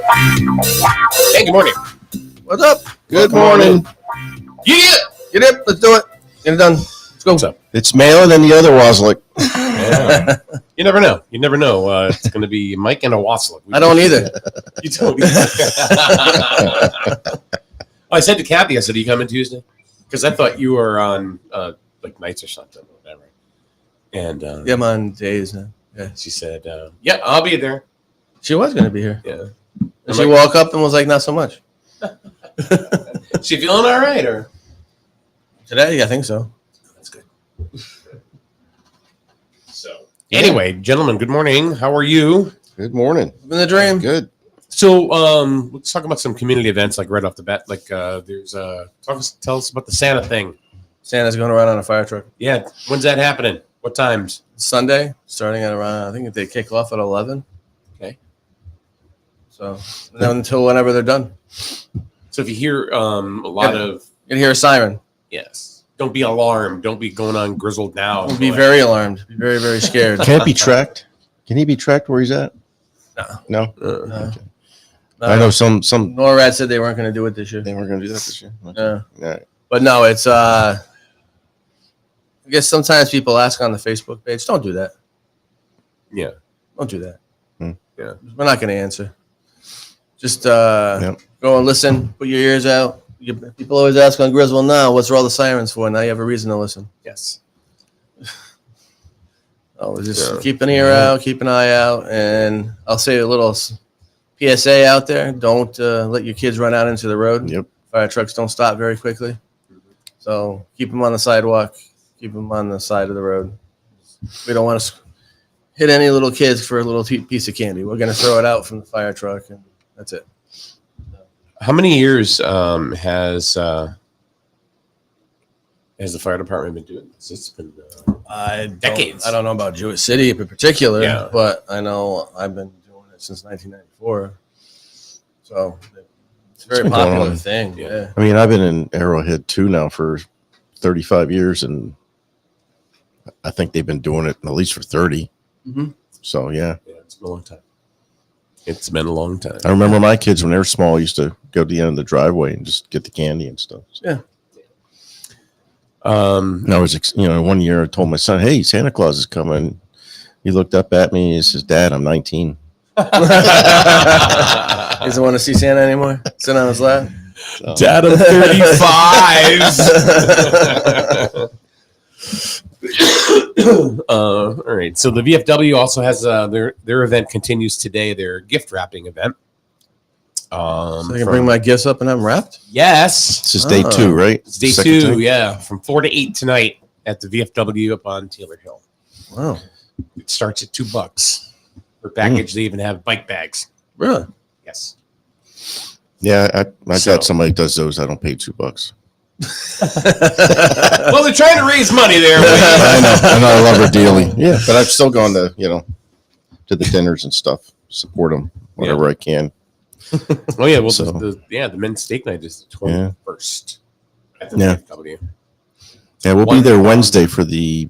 Hey, good morning. What's up? Good morning. Yeah. Get it. Let's do it. Get it done. Let's go. What's up? It's mailer than the other Waslick. Yeah. You never know. You never know. It's going to be Mike and a Waslick. I don't either. You don't either. I said to Kathy, I said, are you coming Tuesday? Because I thought you were on like nights or something or whatever. And Yeah, I'm on days now. Yeah. she said, yeah, I'll be there. She was going to be here. Yeah. And she woke up and was like, not so much. She feeling all right? Or Today? I think so. that's good. So anyway, gentlemen, good morning. How are you? Good morning. Living the dream. Good. So let's talk about some community events, like right off the bat. Like there's tell us about the Santa thing. Santa's going around on a fire truck. Yeah, when's that happening? What times? Sunday, starting at around, I think they kick off at 11. Okay. So until whenever they're done. So if you hear a lot of You'll hear a siren. yes, don't be alarmed. Don't be going on Griswold now. Be very alarmed. Be very, very scared. Can't be tracked. Can he be tracked where he's at? No. No. Okay. I know some NORAD said they weren't going to do it this year. they weren't going to do that this year. Okay. Yeah. All right. But no, it's I guess sometimes people ask on the Facebook page, don't do that. Yeah. Don't do that. Yeah. We're not going to answer. Just go and listen, put your ears out. People always ask on Griswold now, what's all the sirens for? Now you have a reason to listen. Yes. Oh, just keep an ear out, keep an eye out, and I'll say a little PSA out there. Don't let your kids run out into the road. Yep. Fire trucks don't stop very quickly. So keep them on the sidewalk. Keep them on the side of the road. We don't want to hit any little kids for a little piece of candy. We're going to throw it out from the fire truck, and that's it. How many years has the fire department been doing this? It's been decades. I don't know about Jewett City in particular, Yeah. but I know I've been doing it since 1994. So it's a very been popular going on. thing. Yeah. Yeah. I mean, I've been in Arrowhead too now for 35 years, and I think they've been doing it at least for 30. Mhm. So, yeah. Yeah, it's been a long time. It's been a long time. I remember my kids when they were small used to go to the end of the driveway and just get the candy and stuff. Yeah. And I was, one year I told my son, hey, Santa Claus is coming. He looked up at me and he says, Dad, I'm 19. He doesn't want to see Santa anymore. Sit on his lap. So, Dad of 35s. All right. So the VFW also has their event continues today. Their gift wrapping event. So I can bring my gifts up and have them wrapped? Yes. this is day 2, right? It's day Second 2. day? Yeah, from 4 to 8 tonight at the VFW up on Taylor Hill. Wow. It starts at $2 per package. They even have bike bags. Really? Yes. Yeah, I So- got somebody that does those. I don't pay $2. Well, they're trying to raise money there. I know. I love her dearly. Yeah, but I've still gone to to the dinners and stuff. Support them whenever I can. Oh yeah, well, So- the men's steak night is the 21st. At the Yeah. VFW. Yeah, we'll be there Wednesday for the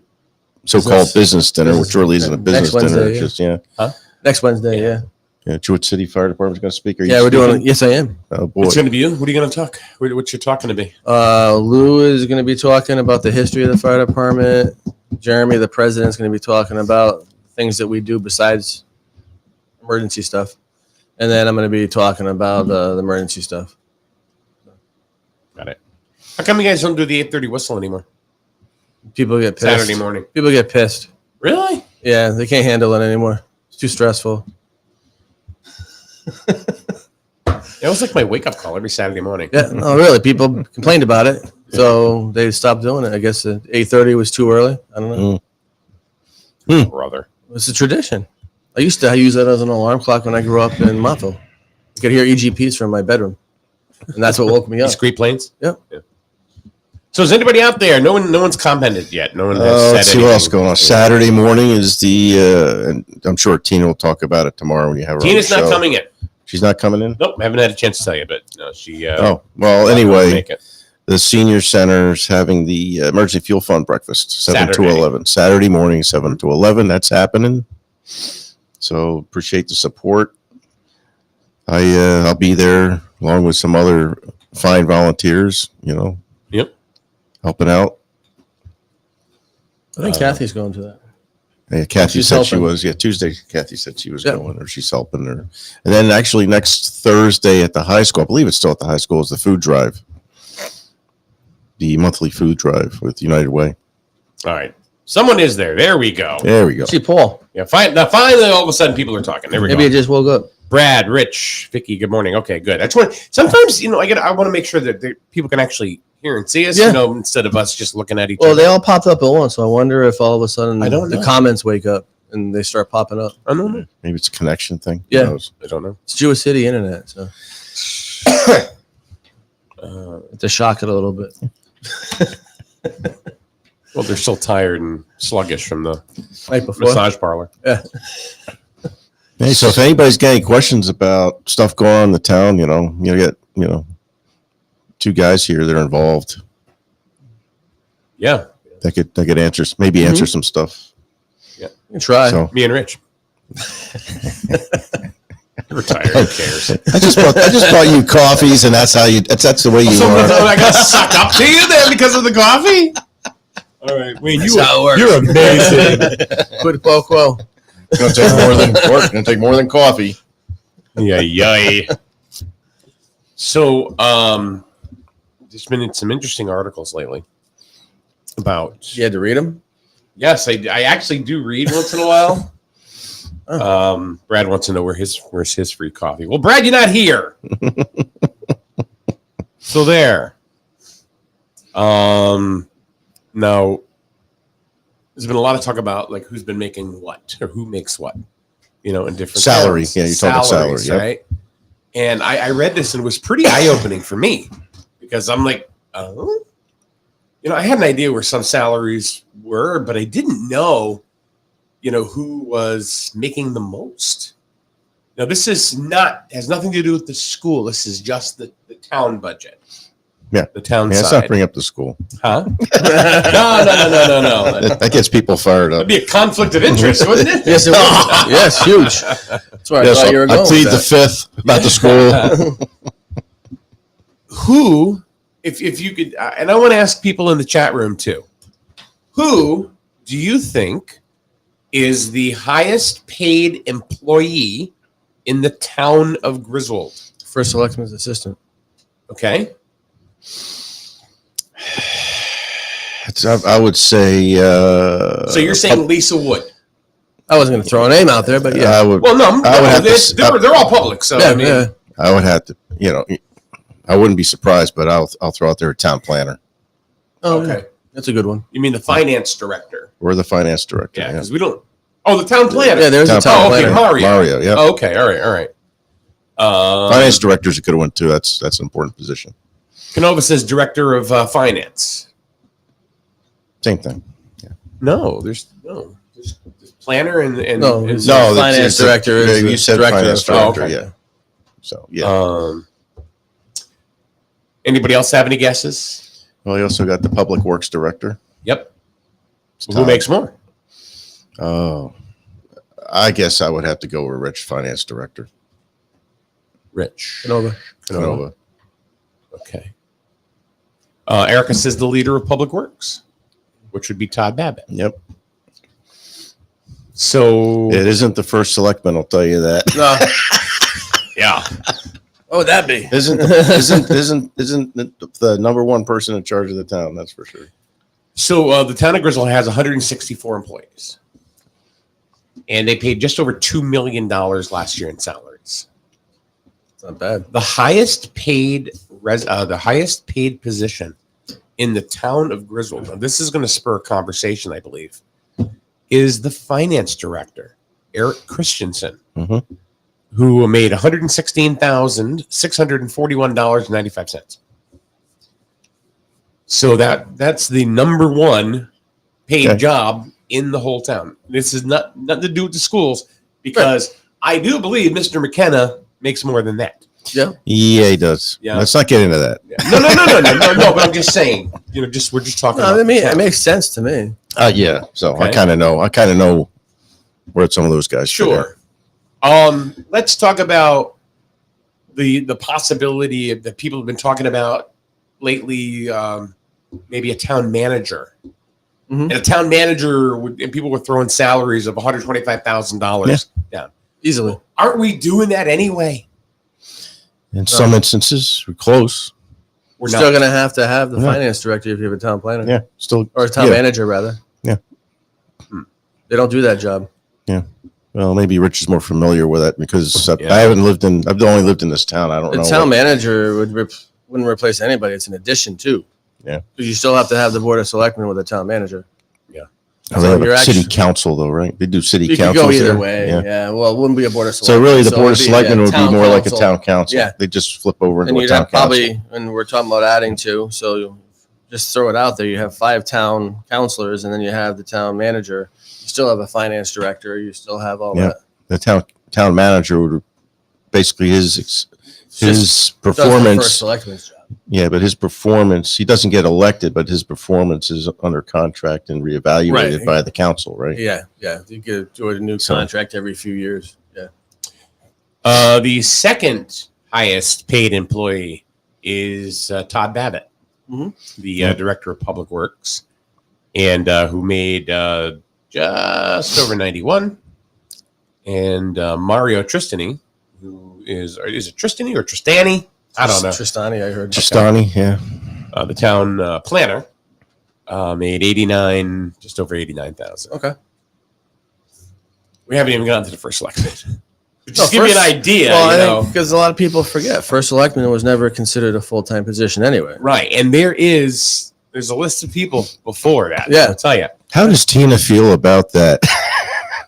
so-called business dinner, which really isn't a business Next dinner. Wednesday, It's just Next Wednesday, yeah. Jewett City Fire Department's going to speak. Are you Yeah, we're doing it. speaking? Yes, I am. Oh boy. It's going to be you. What are you going to talk? What's your talk going to be? Lou is going to be talking about the history of the fire department. Jeremy, the president, is going to be talking about things that we do besides emergency stuff. And then I'm going to be talking about the emergency stuff. Got it. How come you guys don't do the 8:30 whistle anymore? People get pissed. Saturday morning. People get pissed. Really? Yeah, they can't handle it anymore. It's too stressful. It was like my wake-up call every Saturday morning. Yeah, no, really. People complained about it, so they stopped doing it. I guess 8:30 was too early. I don't know. Brother. It's a tradition. I used to use that as an alarm clock when I grew up in Montville. I could hear EGPs from my bedroom, and that's what woke me up. Discrete planes? Yep. Yeah. So is anybody out there? No one's commented yet. No one has said Let's see what else anything. going on. Saturday morning is and I'm sure Tina will talk about it tomorrow when you have her. Tina's on the not show. coming in. She's not coming in. Nope, haven't had a chance to tell you, but no, she. Oh well. not gonna Anyway, make it. the senior center's having the emergency fuel fund breakfast 7 to Saturday. 11 Saturday morning 7 to 11. That's happening. So appreciate the support. I'll be there along with some other fine volunteers. Yep. Helping out. I think Kathy's going to that. Yeah, Kathy She's said she helping. was. Yeah, Tuesday, Kathy said she was Yeah. going, or she's helping her. And then actually next Thursday at the high school, I believe it's still at the high school, is the food drive, the monthly food drive with United Way. All right. Someone is there. There we go. There we go. See Paul. Yeah. Now finally, all of a sudden, people are talking. There we Maybe I go. just woke up. Brad, Rich, Vicky. Good morning. Okay, good. I just want. Sometimes I want to make sure that people can actually hear and see us. Yeah. Instead of us just looking at each Well, other. they all popped up at once, so I wonder if all of a sudden I don't the know. comments wake up and they start popping up. I don't know. Maybe it's a connection thing. Who Yeah. knows? I don't know. It's Jewish City internet, so to shock it a little bit. Well, they're still tired and sluggish from the Right before. massage parlor. Yeah. Hey, so if anybody's got any questions about stuff going on in the town, you get two guys here that are involved Yeah. that could answer some stuff. You can try. So Me and Rich. Retired. Who cares? I just bought you coffees, and that's the way you So are. I got to suck up to you then because of the coffee? All right. Wayne, That's how it works. you're amazing. Quid pro quo. It's gonna take more than work. It's gonna take more than coffee. Yay. So, there's been some interesting articles lately about. You had to read them? Yes, I actually do read once in a while. Brad wants to know where's his free coffee. Well, Brad, you're not here. So there. Now, there's been a lot of talk about like who's been making what or who makes what, in different Salary. towns. Yeah, you're talking Salaries, salary, right? And I read this and it was pretty eye-opening for me because I'm like, oh, I had an idea where some salaries were, but I didn't know, who was making the most. Now, this has nothing to do with the school. This is just the town budget. Yeah. The town Yeah, let's side. not bring up the school. Huh? No. That gets people fired up. That'd be a conflict of interest, wouldn't it? Yes, it was. Yes, huge. That's where I Yes, thought you were going. I plead with the that. fifth about the school. Who, if you could, and I want to ask people in the chat room too, who do you think is the highest paid employee in the town of Griswold? First selectman's assistant. Okay. I would say. So you're saying Lisa Wood? I wasn't going to throw a name out there, but yeah. I would. Well, no, I would have to- they're all public. So Yeah, I mean, yeah. I would have to. I wouldn't be surprised, but I'll throw out there a town planner Oh, okay. yeah. That's a good one. You mean the finance director? or the finance director. Yeah, because we don't. Oh, the town planner. Yeah, there's a town okay, planner. Mario. Yeah. Oh, okay, all right. Finance directors could have went too. That's an important position. Canova says director of finance. Same thing. No, there's planner and No, and- it's No, finance director is You the said director finance of- director. okay. Yeah. So yeah. Anybody else have any guesses? Well, you also got the Public Works Director. Yep. It's Who Todd. makes more? Oh, I guess I would have to go with Rich, Finance Director. Rich. Canova. Okay. Erica says the leader of Public Works, which would be Todd Babbitt. Yep. So It isn't the first selectman, I'll tell you that. No. yeah. What would that be? Isn't the number one person in charge of the town? That's for sure. So the town of Griswold has 164 employees, and they paid just over $2 million last year in salaries. It's not bad. The highest paid position in the town of Griswold. Now, this is going to spur a conversation, I believe. Is the finance director, Eric Christensen, Mm-hmm. who made $116,641.95. So that's the number one paid Okay. job in the whole town. This is nothing to do with the schools, because I do believe Mr. McKenna makes more than that. Yeah. Yeah, he does. Yeah. Let's not get into that. Yeah. No. But I'm just saying, we're just talking. No, about I mean, the it town. makes sense to me. Yeah. So I Okay. kind of know where some of those guys fit in. Sure. Let's talk about the possibility that people have been talking about lately. Maybe a town manager, Mhm. and a town manager and people were throwing salaries of $125,000 down. Easily. Aren't we doing that anyway? In some instances, we're close. We're Still not. going to have the Yeah. finance director if you have a town planner. Yeah. Still. Or a town Yeah. manager, rather. Yeah. They don't do that job. Well, maybe Rich is more familiar with it because Yeah. I've only lived in this town. I don't The know. town manager wouldn't replace anybody. It's an addition, too. Yeah. Because you still have to have the board of selectmen with a town manager. They have you're a city actually- council, though, right? They do city You could council. go either way. Yeah. Well, it wouldn't be a board of So selectmen. really, the board of it'd be, selectmen would be town more like a council. town council. Yeah. They just flip over into And a you'd town have council. probably, and we're talking about adding to, so you just throw it out there. You have 5 town councilors, and then you have the town manager. You still have a finance director. You still have all Yeah. that. The town manager would basically his Just his does the first performance. selectman's job. Yeah, but his performance, he doesn't get elected, but his performance is under contract and reevaluated Right. by the council, right? Yeah. You get do a new So- contract every few years. Yeah. The second highest paid employee is Todd Babbitt, Mhm. the director of Public Works, and who made just over 91. And Mario Tristani, who is it Tristani or Tristani? I don't know. Tristani, I heard. Tristani, yeah. The town planner made 89, just over 89,000. Okay. We haven't even gotten to the first selection. Just No, give you an first- idea. Well, you I know. think because a lot of people forget, first selectman was never considered a full-time position anyway. Right, and there's a list of people before that. Yeah. I'll tell you. How does Tina feel about that?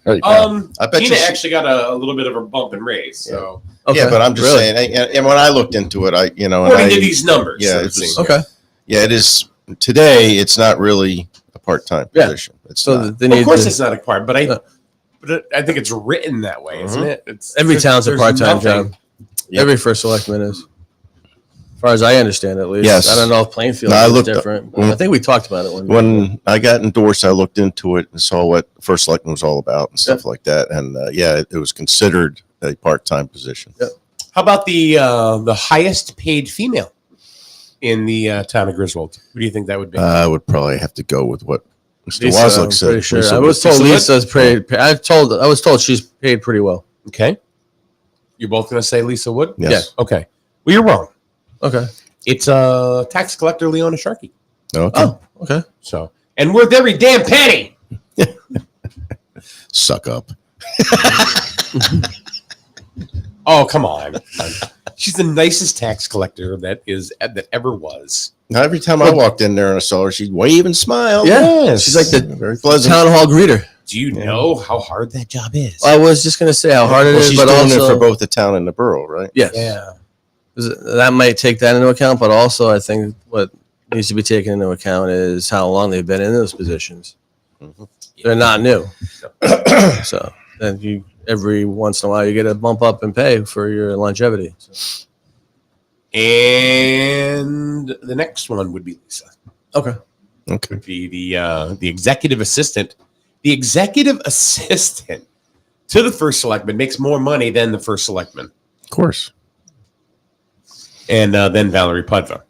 Right now? I bet Tina you she- actually got a little bit of a bump and raise. So Okay. Yeah, but I'm just Really? saying, and when I looked into it, according to these numbers, yeah, so it it was- seems. Okay. yeah, it is today. It's not really a part-time Yeah. position. It's So not. they Of need course, to- it's not acquired, but Yeah. I think it's written that way, isn't it? It's every town's a there's part-time nothing- job. Yep. Every first selectman is. As far as I understand, at least. Yes. I don't know if Plainfield No, I is looked up- different. when- I think we talked about it one When I got endorsed, I looked into it and saw what first selectman was all about and stuff like that. And it was considered a part-time position. Yep. How about the highest paid female in the town of Griswold? Who do you think that would be? I would probably have to go with what Mr. Lisa, Waslick I'm said. pretty sure. Lisa I was told Lisa Lisa's paid. I was told she's paid pretty well. Okay, you're both going to say Lisa Wood. Yes. Okay. Well, you're wrong. Okay. It's tax collector Leona Sharkey. Okay. Oh, okay. So, and worth every damn penny. Suck up. Oh, come on. She's the nicest tax collector that ever was. Now, every time I walked in there and I saw her, she'd wave and smile. Yeah. Yes. She's like the Very pleasant. town hall greeter. Do you know how hard that job is? I was just going to say how hard it Well, is, she's but doing also it for both the town and the borough, right? yes. Yeah. 'Cause that might take that into account, but also I think what needs to be taken into account is how long they've been in those positions. Mhm. They're not new. So then every once in a while you get a bump up in pay for your longevity. So, And the next one would be Lisa. Okay. Okay. Would be the executive assistant. The executive assistant to the first selectman makes more money than the first selectman. Of course. And then Valerie Pudva,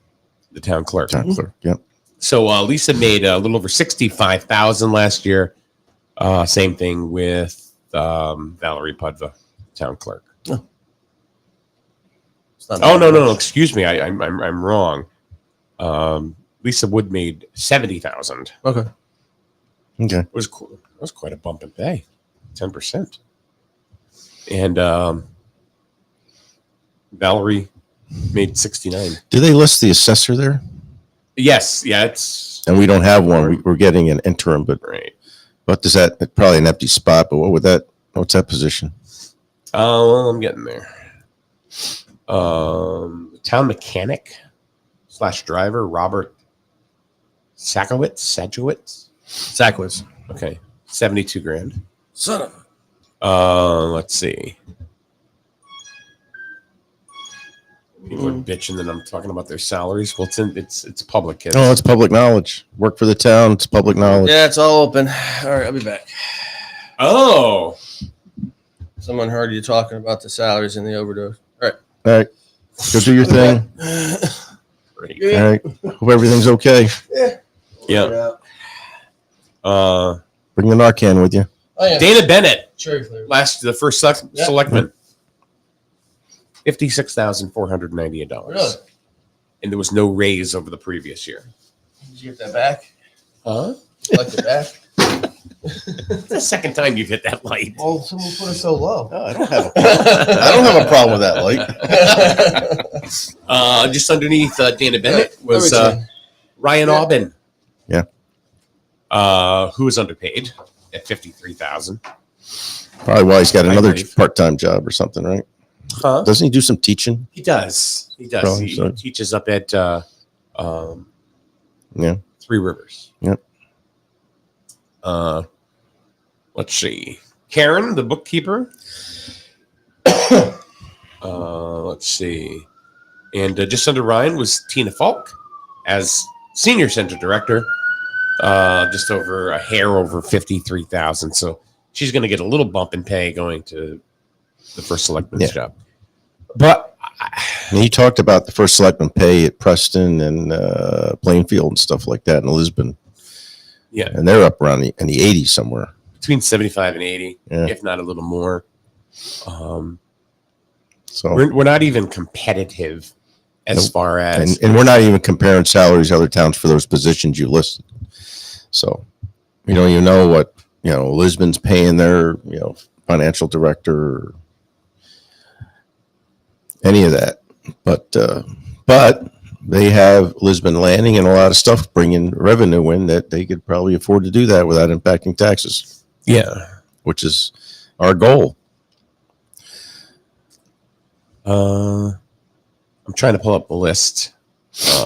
the town clerk. Town clerk. Yep. So Lisa made a little over 65,000 last year. Same thing with Valerie Pudva, town clerk. No. Excuse me. I'm wrong. Lisa Wood made 70,000. Okay. Okay. It was cool. That was quite a bump in pay, 10%. And Valerie made 69. Do they list the assessor there? Yes, yeah, it's And we don't have one. We're getting an interim, but right. what does that? Probably an empty spot. But what's that position? Well, I'm getting there. Town mechanic / driver Robert Sakowitz. Okay, 72 grand. Son of Let's see. People are bitching that I'm talking about their salaries. Well, it's public, kids. Oh, it's public knowledge. Work for the town. It's public knowledge. Yeah, it's all open. All right, I'll be back. Oh, Someone heard you talking about the salaries in the overdose. All All right. Go do your thing. right. great. All right. Hope everything's okay. Yeah. Bring the Narcan with you. Oh, yeah. Dana Bennett, Cherry flavor. the first selectman, $56,498. Really? And there was no raise over the previous year. Did you get that back? Huh? Like the back? It's the second time you've hit that light. Well, someone put it so low. No, I don't have a problem with that light. Just underneath Dana Bennett was Everything. Ryan Aubin. Yeah. Who was underpaid at $53,000. Probably why he's got I another believe. part-time job or something, right? Huh? Doesn't he do some teaching? He does. Probably He so. teaches up at Yeah. Three Rivers. Yep. Let's see. Karen, the bookkeeper. Let's see. And just under Ryan was Tina Falk as senior center director. Just over a hair over 53,000. So she's going to get a little bump in pay going to the first selectman's job. But And he talked about the first selectman pay at Preston and Plainfield and stuff like that in Lisbon. yeah, And they're up around in the 80s somewhere. between 75 and 80, Yeah. if not a little more. So We're not even competitive as Nope. far as and we're not even comparing salaries to other towns for those positions you listed. So you don't even know what Lisbon's paying their financial director or any of that. But they have Lisbon Landing and a lot of stuff bringing revenue in that they could probably afford to do that without impacting taxes, which is our goal. I'm trying to pull up a list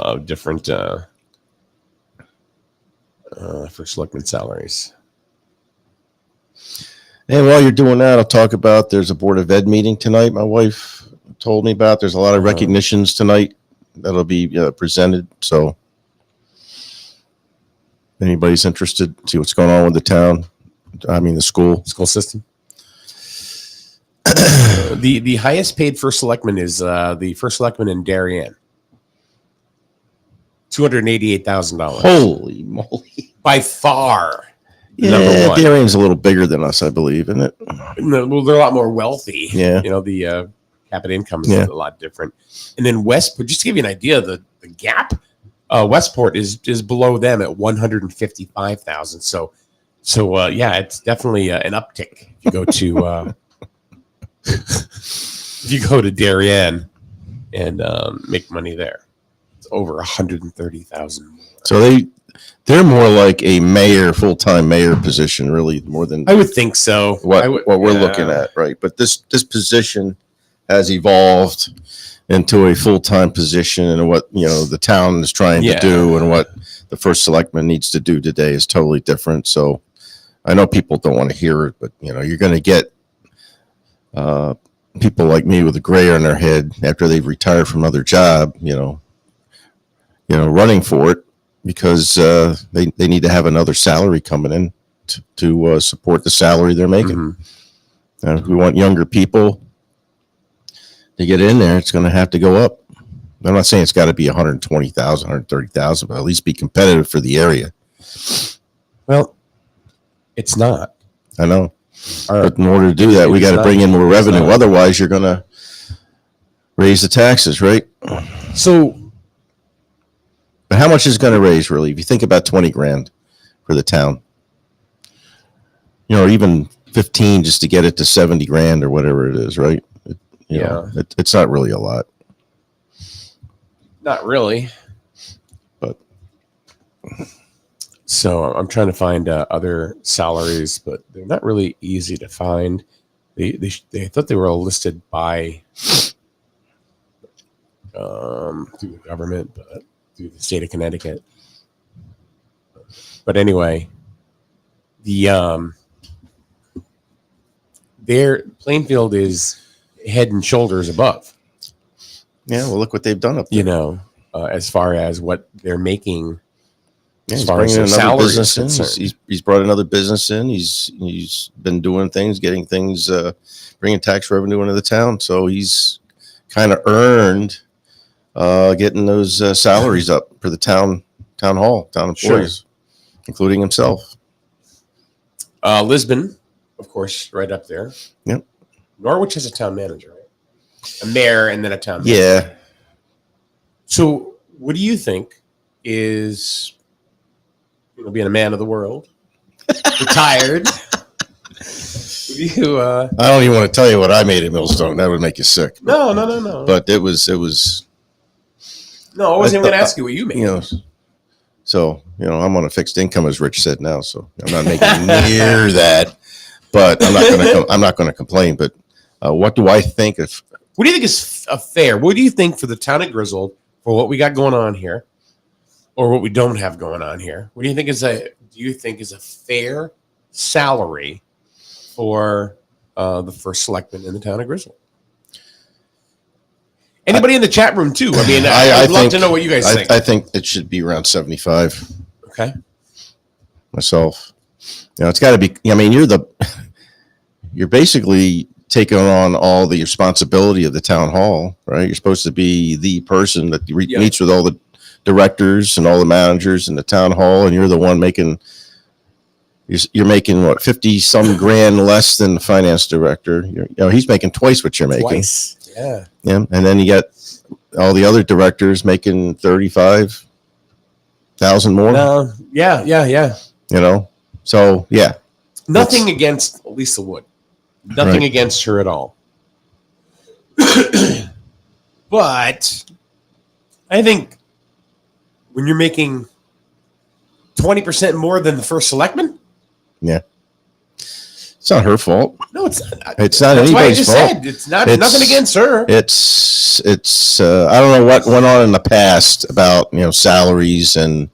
of different first selectman salaries. And while you're doing that, I'll talk about there's a Board of Ed meeting tonight. My wife told me about. There's a lot of recognitions tonight that'll be presented. So if anybody's interested, see what's going on with the town. I mean, the school System. The highest paid first selectman is the first selectman in Darien. $288,000. Holy moly! By far. Yeah, Number one. Darien's a little bigger than us, I believe, isn't it? No, well, they're a lot more wealthy. Yeah. The capita income is Yeah. a lot different. And then Westport, just to give you an idea, the gap, Westport is below them at 155,000. So yeah, it's definitely an uptick. If you go to if you go to Darien and make money there, it's over 130,000 more. So they're more like a mayor, full-time mayor position, really, more than I would think so. what we're looking at, right? But this position has evolved into a full-time position, and what the town is trying to do and what the first selectman needs to do today is totally different. So I know people don't want to hear it, but you're going to get people like me with a gray on their head after they've retired from another job, running for it because they need to have another salary coming in to support the salary they're making. Mm-hmm. If we want younger people to get in there, it's going to have to go up. I'm not saying it's got to be 120,000, 130,000, but at least be competitive for the area. Well, it's not. I know. But in order to do that, we got to bring in more revenue. Otherwise, you're going to raise the taxes, right? So, but how much is going to raise, really? If you think about 20 grand for the town, or even 15 just to get it to 70 grand or whatever it is, right? It's not really a lot. Not really. But so I'm trying to find other salaries, but they're not really easy to find. They thought they were all listed by through the government, but through the state of Connecticut. But anyway, their Plainfield is head and shoulders above. Yeah, well, look what they've done up there. As far as what they're making. Yeah, as far as their salary is concerned. He's brought another business in. He's been doing things, getting things, bringing tax revenue into the town. So he's kind of earned getting those salaries up for the town hall, town employees, including himself. Lisbon, of course, right up there. Yep. Norwich has a town manager, right? A mayor and then a town manager. Yeah. So what do you think is, being a man of the world, retired? I don't even want to tell you what I made at Millstone. That would make you sick. No. But it was. No, I wasn't even going to ask you what you made. So I'm on a fixed income, as Rich said now. So I'm not making near that. But I'm not going to complain. But what do I think of? What do you think is fair? What do you think for the town of Griswold, for what we got going on here, or what we don't have going on here? What do you think is a fair salary for the first selectman in the town of Griswold? Anybody in the chat room too? I mean, I'd love to know what you guys think. I think it should be around 75. Okay. Myself, it's got to be. I mean, you're basically taking on all the responsibility of the town hall, right? You're supposed to be the person that meets with all the directors and all the managers in the town hall, and you're the one making. You're making what, 50 some grand less than the finance director. He's making twice what you're making. Twice. Yeah. Yeah, and then you got all the other directors making 35,000 more. Yeah. So yeah. Nothing against Lisa Wood. Nothing against her at all. But I think when you're making 20% more than the first selectman. Yeah. It's not her fault. No, it's not. It's not That's anybody's why I just fault. said it's nothing against her. It's I don't know what went on in the past about, salaries and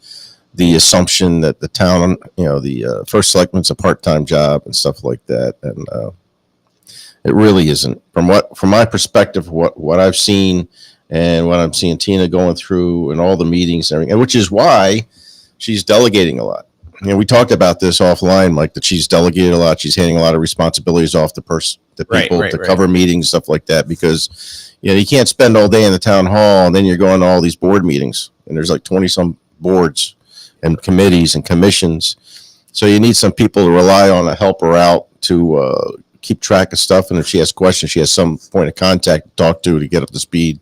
the assumption that the town, the first selectman's a part-time job and stuff like that. And it really isn't. From my perspective, what I've seen and what I'm seeing Tina going through and all the meetings and everything, which is why she's delegating a lot. We talked about this offline, Mike, that she's delegated a lot. She's handing a lot of responsibilities off to people to cover meetings, stuff like that, because you can't spend all day in the town hall and then you're going to all these board meetings, and there's like 20 some boards and committees and commissions. So you need some people to rely on to help her out to keep track of stuff. And if she has questions, she has some point of contact to talk to get up to speed.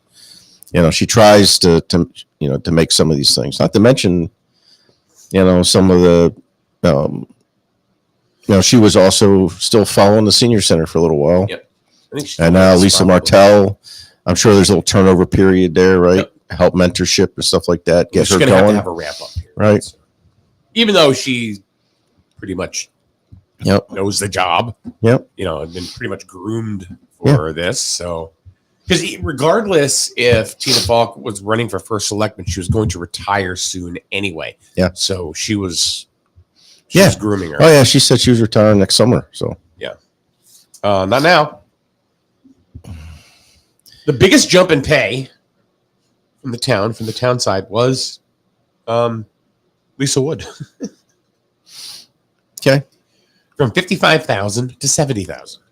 She tries to make some of these things, not to mention, some of the, she was also still following the senior center for a little while. Yep. And now Lisa Martell, I'm sure there's a little turnover period there, right? Yep. Help mentorship and stuff like that. Get her going. going. Have a ramp up here, right? So, even though she pretty much knows the job. Yep. And been pretty much groomed for this. So, because regardless if Tina Falk was running for first selectman, she was going to retire soon anyway. Yeah. So she was grooming her. Oh yeah, she said she was retiring next summer. So not now. The biggest jump in pay from the town side was Lisa Wood. Okay. From 55,000 to 70,000.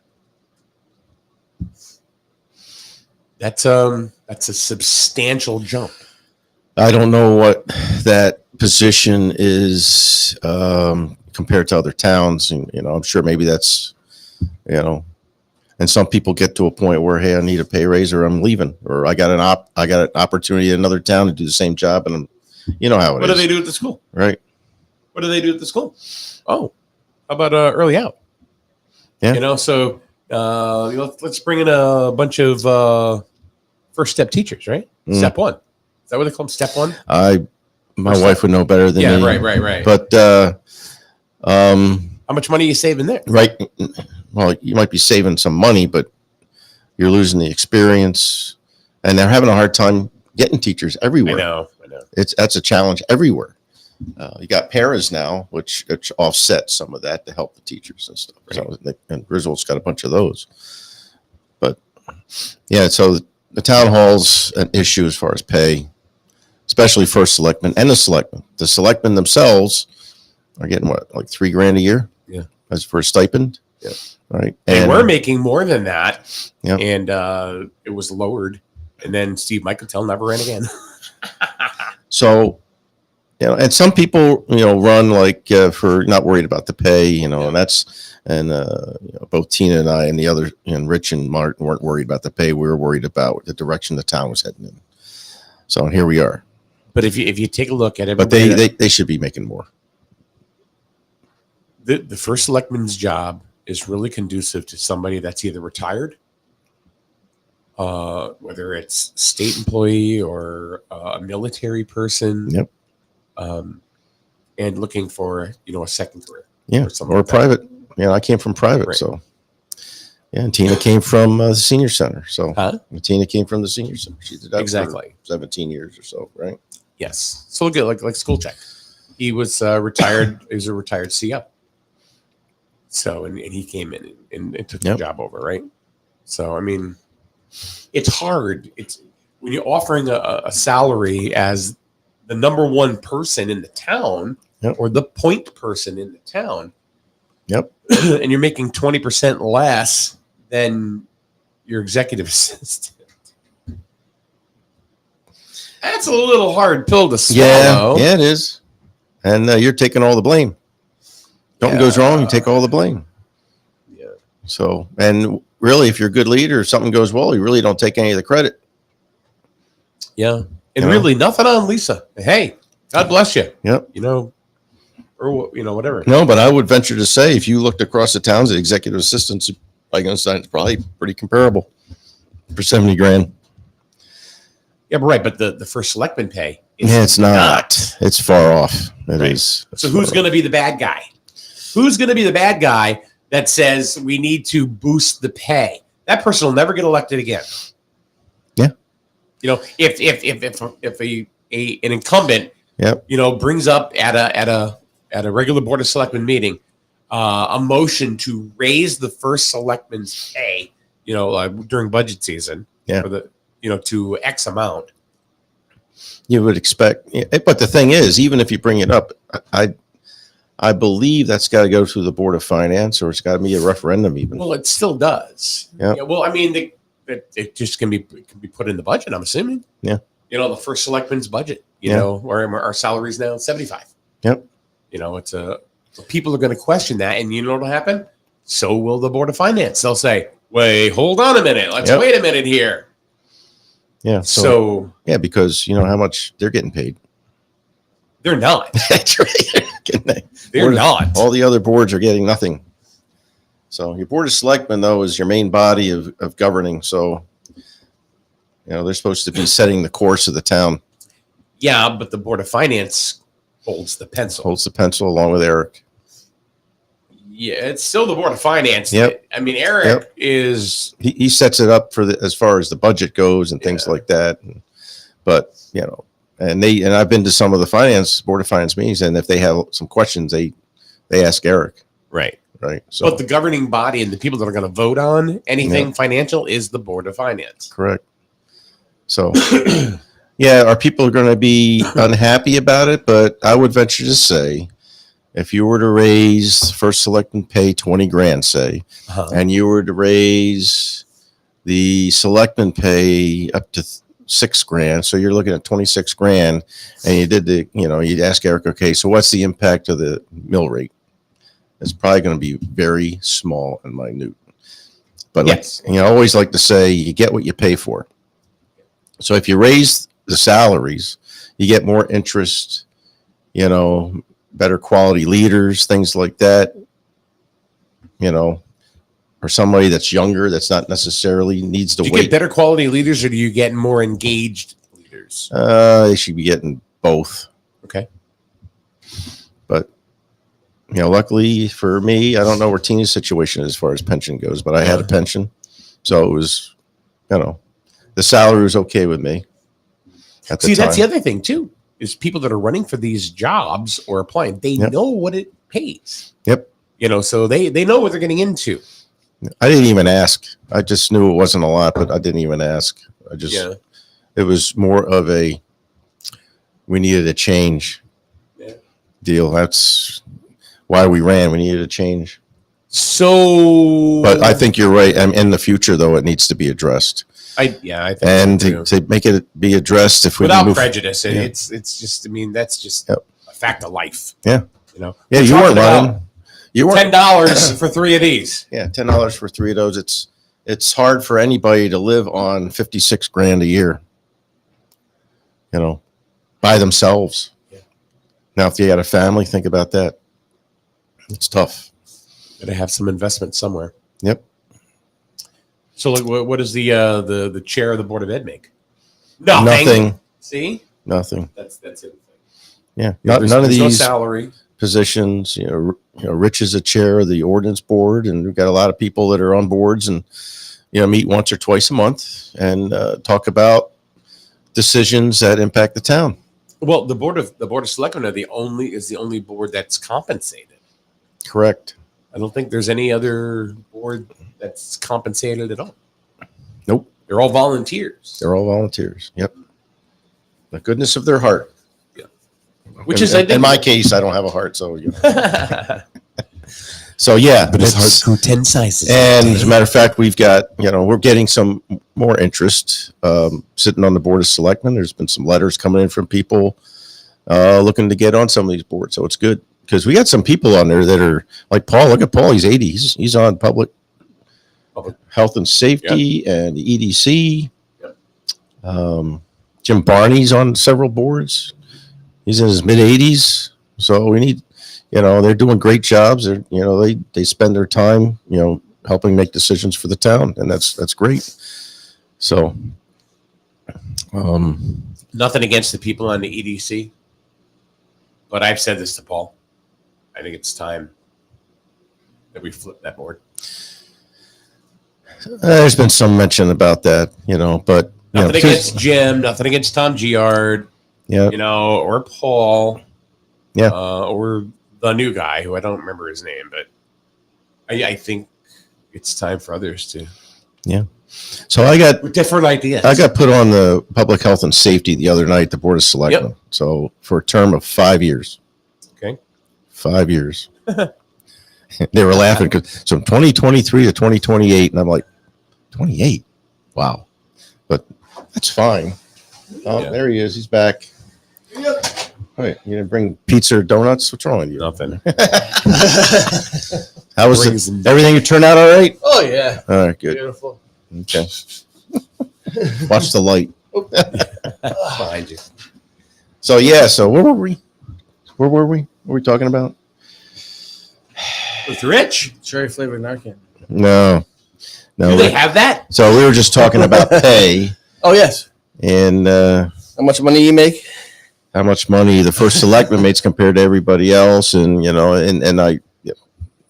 That's a substantial jump. I don't know what that position is compared to other towns. And, I'm sure maybe that's, and some people get to a point where, hey, I need a pay raise or I'm leaving, or I got an opportunity in another town to do the same job. And you know how it is. What do they do at the school? Right. What do they do at the school? Oh, how about early out? Yeah. So let's bring in a bunch of first step teachers, right? Step one. Is that what they call them? Step one? My wife would know better than me. Right. But how much money are you saving there? Right. Well, you might be saving some money, but you're losing the experience, and they're having a hard time getting teachers everywhere. I know. That's a challenge everywhere. You got paras now, which offsets some of that to help the teachers and stuff. Right. So and Griswold's got a bunch of those. But yeah, so the town hall's an issue as far as pay, especially first selectmen and the selectmen. The selectmen themselves are getting what, like $3,000 a year? Yeah. As for a stipend. Yeah. Right. And we're making more than that. Yeah. And it was lowered. And then Steve Michael never ran again. So, and some people, run like for not worried about the pay, and both Tina and I and the other, and Rich and Martin weren't worried about the pay. We were worried about the direction the town was heading in. So here we are. But if you take a look at it, but they should be making more. The first selectman's job is really conducive to somebody that's either retired, whether it's state employee or a military person. Yep. And looking for, a second career. Yeah. Or like private. I came from private. Right. So, and Tina came from the senior center. So Tina came from the senior center. She did that exactly for 17 years or so. Right. Yes. So look at like school check. He was retired. He was a retired CO. So, and he came in and took the job over. Right. So, I mean, it's hard. It's when you're offering a salary as the number one person in the town or the point person in the town. Yep. And you're making 20% less than your executive assistant. That's a little hard pill to swallow. Yeah, it is. And you're taking all the blame. Something goes wrong, you take all the blame. Yeah. So, and really, if you're a good leader, something goes well, you really don't take any of the credit. Yeah. And really nothing on Lisa. Hey, God bless you. Yep. Or whatever. No, but I would venture to say if you looked across the towns, the executive assistants, it's probably pretty comparable for $70,000. Yeah, but right. But the first selectman pay. It's not. It's far off. It is. So who's going to be the bad guy? Who's going to be the bad guy that says we need to boost the pay? That person will never get elected again. Yeah. If an incumbent, brings up at a regular board of selectmen meeting, a motion to raise the first selectman's pay, during budget season, to X amount. You would expect, but the thing is, even if you bring it up, I believe that's got to go through the Board of Finance, or it's got to be a referendum even. Well, it still does. Yeah. Well, I mean, it just can be put in the budget, I'm assuming. Yeah. The first selectman's budget, where our salary's now 75. Yep. People are going to question that. And you know what'll happen? So will the Board of Finance. They'll say, wait, hold on a minute. Let's wait a minute here. Yeah. So because you know how much they're getting paid. They're not. That's right. They're not. All the other boards are getting nothing. So your Board of Selectmen, though, is your main body of governing. So, they're supposed to be setting the course of the town. Yeah, but the Board of Finance holds the pencil. Holds the pencil along with Eric. Yeah, it's still the Board of Finance. Yep. I mean, Eric is... He sets it up for as far as the budget goes and things like that. But, and I've been to some of the Board of Finance meetings, and if they have some questions, they ask Eric. Right. Right. So, but the governing body and the people that are going to vote on anything financial is the Board of Finance. Correct. So, yeah, our people are going to be unhappy about it, but I would venture to say, if you were to raise first selectman pay 20 grand, say, and you were to raise the selectman pay up to $6 grand, so you're looking at 26 grand, and you did you'd ask Eric, okay, so what's the impact of the mill rate? It's probably going to be very small and minute. But yes, I always like to say, you get what you pay for. So if you raise the salaries, you get more interest, better quality leaders, things like that, or somebody that's younger, that's not necessarily needs to do you wait. get better quality leaders, or do you get more engaged leaders? They should be getting both. Okay. But, luckily for me, I don't know where Tina's situation is as far as pension goes, but I had a pension. So it was, the salary was okay with me. See, that's the other thing too, is people that are running for these jobs or applying, they know what it pays. Yep. So they know what they're getting into. I didn't even ask. I just knew it wasn't a lot, but I didn't even ask. It was more of we needed a change deal. That's why we ran. We needed a change. So, but I think you're right. In the future, though, it needs to be addressed. I think, and to make it be addressed, if we without prejudice, it's just. I mean, that's just a fact of life. Yeah, Yeah, you weren't running. You weren't $10 for 3 of these. Yeah, $10 for 3 of those. It's hard for anybody to live on 56 grand a year. By themselves. Yeah. Now, if you got a family, think about that. It's tough. Got to have some investment somewhere. Yep. So, what does the chair of the board of ed make? Nothing. See? Nothing. That's it. Yeah. None of these no salary positions. Rich is a chair of the ordinance board, and we've got a lot of people that are on boards, and meet once or twice a month and talk about decisions that impact the town. Well, the board of selectmen is the only board that's compensated. Correct. I don't think there's any other board that's compensated at all. Nope. They're all volunteers. Yep. The goodness of their heart. Yeah. Which is, I think, in my case, I don't have a heart, so So yeah, but his heart grew 10 sizes. And as a matter of fact, we've got we're getting some more interest. Sitting on the board of selectmen, there's been some letters coming in from people looking to get on some of these boards, so it's good. Because we got some people on there that are like Paul. Look at Paul; he's 80. He's on public health and safety and the EDC. Yep. Jim Barney's on several boards. He's in his mid 80s. So we need, they're doing great jobs. They spend their time, helping make decisions for the town, and that's great. So, nothing against the people on the EDC, but I've said this to Paul. I think it's time that we flip that board. There's been some mention about that, but nothing against Jim, nothing against Tom Giard, or Paul, or the new guy who I don't remember his name, but I think it's time for others to. Yeah. So I got different ideas. I got put on the public health and safety the other night, the board of selectmen. Yep. So for a term of 5 years. Okay. 5 years. They were laughing because from 2023 to 2028, and I'm like, 28? Wow. But that's fine. Oh, yeah. There he is. He's back. Yep. All right, you didn't bring pizza or donuts? What's wrong with you? Nothing. How was it? Everything turned out all right? Oh, yeah. All right, good. Beautiful. Okay. Watch the light. Behind you. So, so where were we? What were we talking about? With Rich? Cherry flavored Narcan. No. Do they have that? So we were just talking about pay. Oh, yes. And how much money you make? How much money the first selectman makes compared to everybody else. And, and I,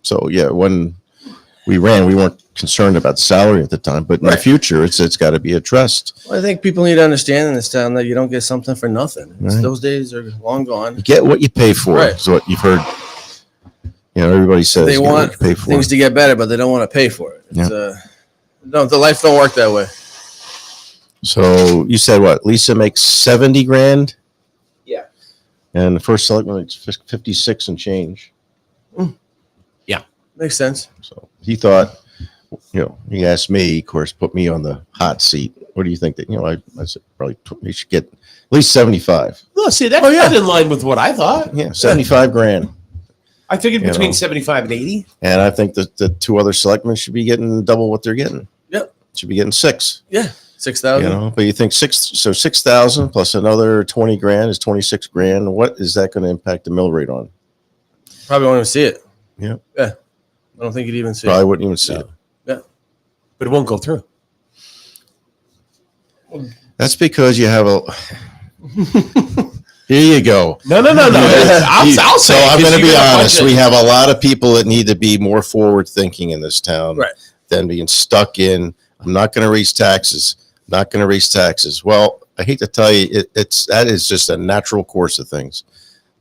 so yeah, when we ran, we weren't concerned about salary at the time, but in the future, it's got to be addressed. Well, I think people need to understand in this town that you don't get something for nothing. Right. Those days are long gone. You get what you pay for. Right. Is what you've heard. Everybody says they want things to get better, but they don't want to pay for it. It's, no, the life don't work that way. So you said what? Lisa makes 70 grand? Yeah. And the first selectman makes 56 and change. Makes sense. So he thought, he asked me, of course, put me on the hot seat. What do you think that, I said probably you should get at least 75. No, see, that's in line with what I thought. Yeah, 75 grand. I figured between 75 and 80. And I think that the two other selectmen should be getting double what they're getting. Yep. Should be getting 6. Yeah. 6,000. But you think 6,000 plus another 20 grand is 26 grand. What is that going to impact the mill rate on? Probably won't even see it. Yeah. Yeah. I don't think you'd even see Probably it. wouldn't even see it. Yeah. But it won't go through. That's because you have a. Here you go. No. I'll say. So I'm going to be honest. Budget. We have a lot of people that need to be more forward thinking in this town than being stuck in. I'm not going to raise taxes. Not going to raise taxes. Well, I hate to tell you, that is just a natural course of things,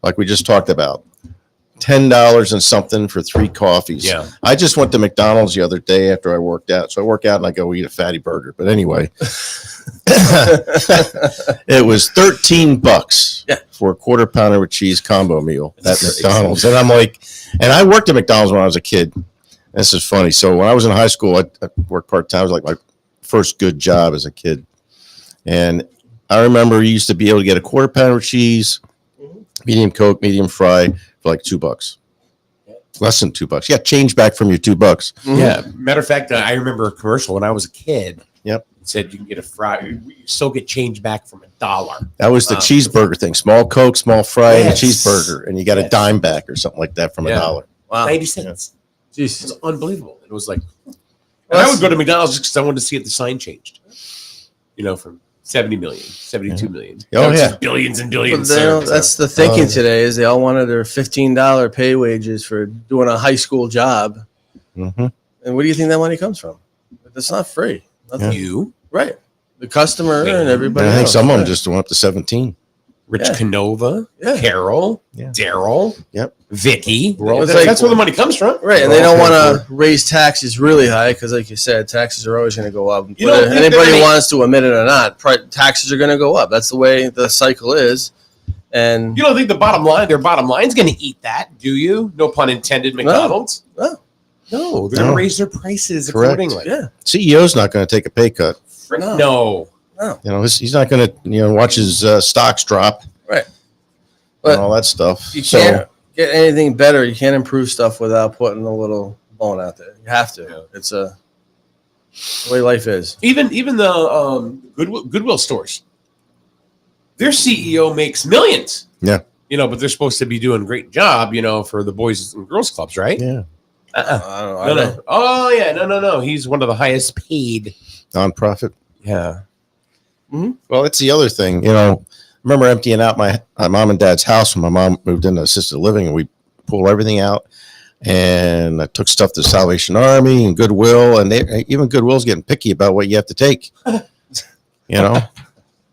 like we just talked about. $10 and something for 3 coffees. Yeah. I just went to McDonald's the other day after I worked out. So I work out and I go eat a fatty burger. But anyway, it was $13 for a quarter pounder with cheese combo meal at McDonald's. And I'm like, and I worked at McDonald's when I was a kid. This is funny. So when I was in high school, I worked part-time. It was like my first good job as a kid. And I remember you used to be able to get a quarter pounder with cheese, medium Coke, medium fry for like $2. Less than $2. You got change back from your $2. Mm-hmm. Yeah. Matter of fact, I remember a commercial when I was a kid. Yep. It said you can get a fry. You still get change back from $1. That was the cheeseburger thing. Small Coke, small fry, and a Yes. cheeseburger. And you got a dime back or something like that from $1. Wow. 90 cents. Jeez. It was unbelievable. It was like, and I would go to McDonald's just because I wanted to see if the sign changed. From 70 million, 72 million. Oh, It's yeah. just billions and billions. But served, that's so. the thinking today is they all wanted their $15 pay wages for doing a high school job. Mm-hmm. And where do you think that money comes from? It's not free. Nothing. You, Right. The customer Man. and everybody I think else. some of them just went up to 17. Rich Yeah. Canova, Yeah. Carol, Yeah. Daryl, Yep. Vicky. It's That's where the money comes from. Right, and they don't want to raise taxes really high because, like you said, taxes are always going to go up. You don't Whether think anybody they're gonna- wants to admit it or not, taxes are going to go up. That's the way the cycle is. And You don't think their bottom line's going to eat that, do you? No pun intended, McDonald's. No. No, they're going No. to raise their prices Correct. accordingly. yeah, CEO's not going to take a pay cut. No. He's not going to, watch his stocks drop right. and all that stuff. You can't get anything better. You can't improve stuff without putting a little bone out there. You have to. Yeah. It's the way life is. Even the Goodwill stores, their CEO makes millions. Yeah. But they're supposed to be doing a great job, for the Boys and Girls Clubs, right? Yeah. I don't know. No. Oh, yeah. No. He's one of the highest paid. Nonprofit. Yeah. Well, that's the other thing. I remember emptying out my mom and dad's house when my mom moved into assisted living, and we pulled everything out. And I took stuff to Salvation Army and Goodwill, and even Goodwill's getting picky about what you have to take.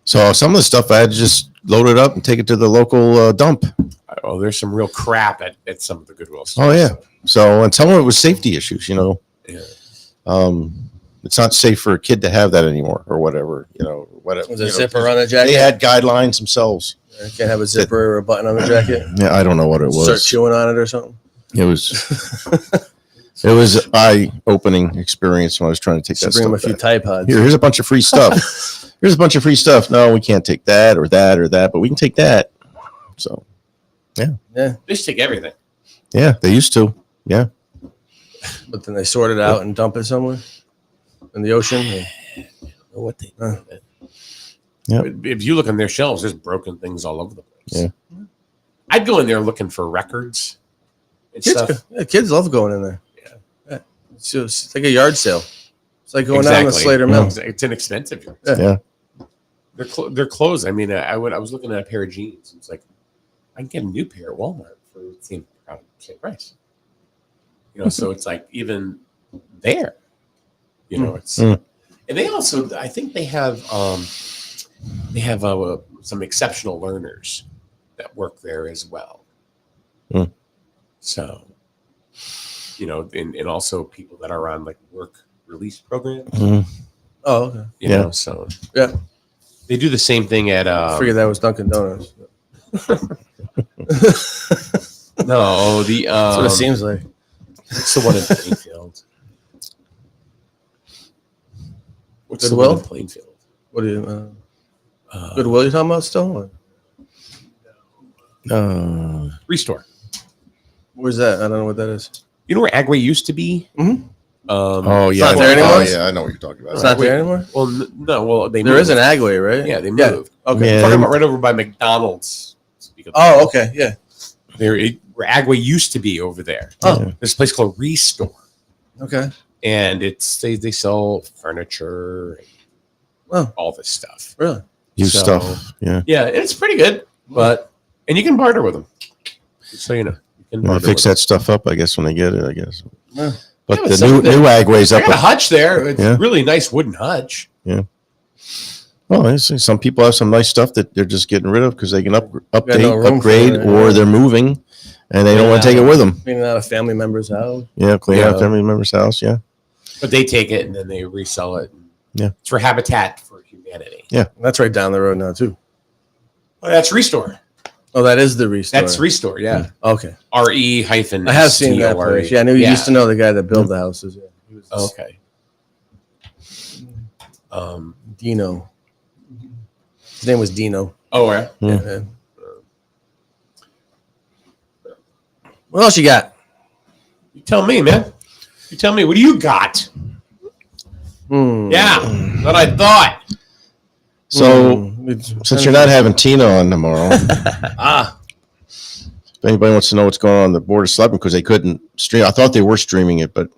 So some of the stuff I had to just load it up and take it to the local dump. Oh, there's some real crap at some of the Goodwill stores. Oh yeah. So and some of it was safety issues. Yeah. It's not safe for a kid to have that anymore, or whatever. Whatever. Was there a zipper on the jacket? They had guidelines themselves. You can't have a zipper or a button on the jacket. Yeah, I don't know what it was. Start chewing on it or something. It was eye-opening experience when I was trying to take that Bring them a stuff few back. Tide Pods. Here's a bunch of free stuff. Here's a bunch of free stuff. No, we can't take that or that or that, but we can take that. So, Yeah, They just take everything. yeah, they used to. Yeah. but then they sort it out and dump it somewhere in the ocean. What they Yep. If you look on their shelves, there's broken things all over the place. Yeah. I'd go in there looking for records and stuff. Kids love going in there. Yeah. It's like a yard sale. It's like going down the Slater Mill. It's inexpensive. Yeah. They're clothes. I mean, I was looking at a pair of jeans. It's like I can get a new pair at Walmart for the same price. So it's like even there, it's and they also I think they have some exceptional learners that work there as well. So and also people that are on like work release programs. Oh, okay. You Yeah. know, so Yeah. they do the same thing at I figured that was Dunkin' Donuts. no, the That's what it seems like. what's the one in Plainfield? What's the Goodwill? one in Plainfield? What do you? Goodwill? You talking about still? Or? Restore. Where's that? I don't know what that is. You know where Agway used to be? Mhm. Oh yeah, not there anymore? Oh yeah, I know what you're talking about. It's not there anymore. Well, no. Well, they There moved. is an Agway, right? Yeah, they moved. Okay. Yeah. I'm talking about right over by McDonald's. Oh, okay. Yeah. Where Agway used to be over there. Oh. There's a place called Restore, Okay. and they sell furniture, Oh, all this stuff. really? Used So- stuff. Yeah. Yeah, it's pretty good, and you can barter with them. Just so you know, you can They barter fix with that stuff up, I guess, when they get it. I guess. Yeah. But Yeah, but the some of new Agway's them. up. I got a hutch there. It's Yeah. really nice wooden hutch. Well, I see some people have some nice stuff that they're just getting rid of because they can update, no room for upgrade, it, or yeah. they're moving and they don't want to take it with them. Cleaning out a family member's house. Yeah, clean out Yeah. family member's house. Yeah, But they take it and then they resell it. Yeah. It's for Habitat for Humanity. That's right down the road now too. Oh, that's Restore. Oh, that is the Restore. That's Restore, yeah. Okay. RE hyphen. I have seen that place. Yeah, I knew you used to know the guy that built the houses. Yeah. He was Okay. Dino. His name was Dino. Oh, yeah. Yeah. Yeah. What else you got? You tell me, man. You tell me. What do you got? Yeah, what I thought. So since you're not having Tina on tomorrow, if anybody wants to know what's going on the Board of Selectmen because they couldn't stream, I thought they were streaming it, but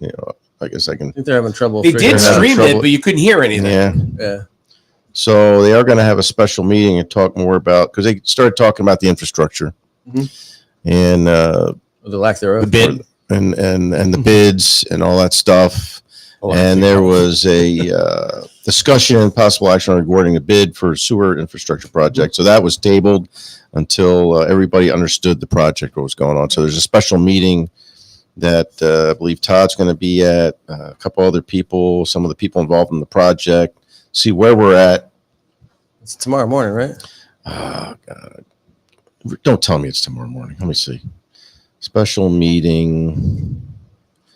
I guess I can. I think they're having trouble. They figuring did it out. stream it, trouble. but you couldn't hear anything. Yeah. Yeah. So they are going to have a special meeting and talk more about because they started talking about the infrastructure and The lack thereof. The bid. and the bids and all that stuff. And there was a discussion and possible action regarding a bid for sewer infrastructure project. So that was tabled until everybody understood the project, what was going on. So there's a special meeting that I believe Todd's going to be at, a couple other people, some of the people involved in the project, see where we're at. It's tomorrow morning, right? Oh, God. Don't tell me it's tomorrow morning. Let me see. Special meeting.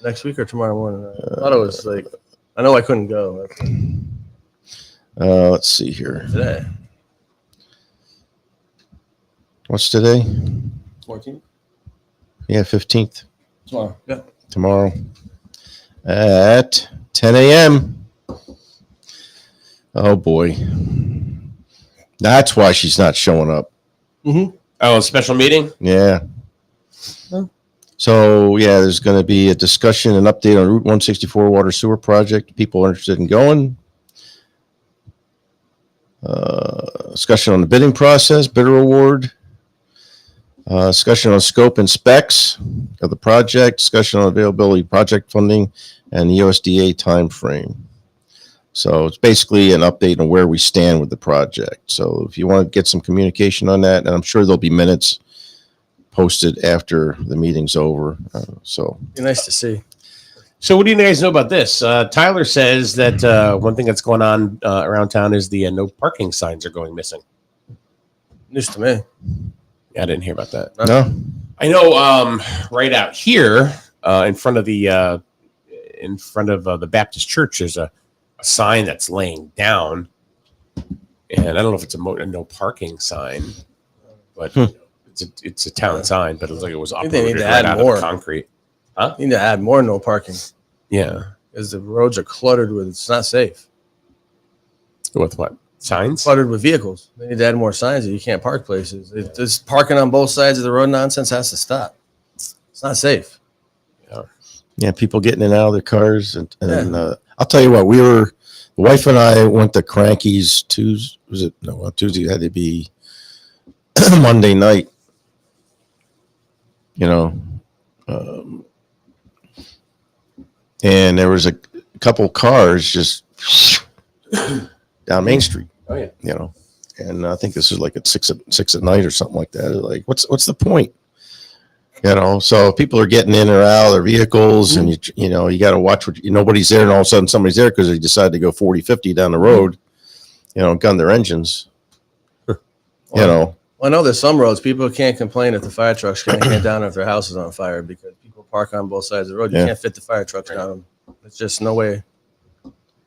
Next week or tomorrow morning? I thought it was like, I know I couldn't go. Let's see here. Today. What's today? 14th? Yeah, 15th. Tomorrow. Yeah. Tomorrow at 10 a.m. Oh, boy. That's why she's not showing up. Mm-hmm. Oh, a special meeting? Yeah. Oh. So, yeah, there's going to be a discussion and update on Route 164 water sewer project. People are interested in going. Discussion on the bidding process, bidder award. Discussion on scope and specs of the project. Discussion on availability, project funding, and the USDA timeframe. So it's basically an update on where we stand with the project. So if you want to get some communication on that, and I'm sure there'll be minutes posted after the meeting's over. Be nice to see. So what do you guys know about this? Tyler says that one thing that's going on around town is the no parking signs are going missing. News to me. Yeah, I didn't hear about that. No, I know right out here in front of the Baptist church, there's a sign that's laying down. And I don't know if it's a no parking sign, but it's a town sign, but it looks like it was think they need uprooted to right add out more. of concrete. Need to add more no parking Yeah. because the roads are cluttered with, it's not safe. With what? Signs? Cluttered with vehicles. They need to add more signs that you can't park places. This parking on both sides of the road nonsense has to stop. It's not safe. yeah, people getting in and out of their cars, and I'll tell you what, the wife and I went to Cranky's Tuesday. Was it no Tuesday? It had to be Monday night. And there was a couple cars just down Main Street. Oh, yeah. And I think this is like at six at night or something like that. Like, what's the point? So people are getting in or out of their vehicles, and you got to watch what nobody's there, and all of a sudden somebody's there because they decide to go 40, 50 down the road, gun their engines. Well, I know there's some roads people can't complain if the fire trucks can't get down if their house is on fire because people park on both sides of the road. You can't fit the fire trucks down them. It's just no way.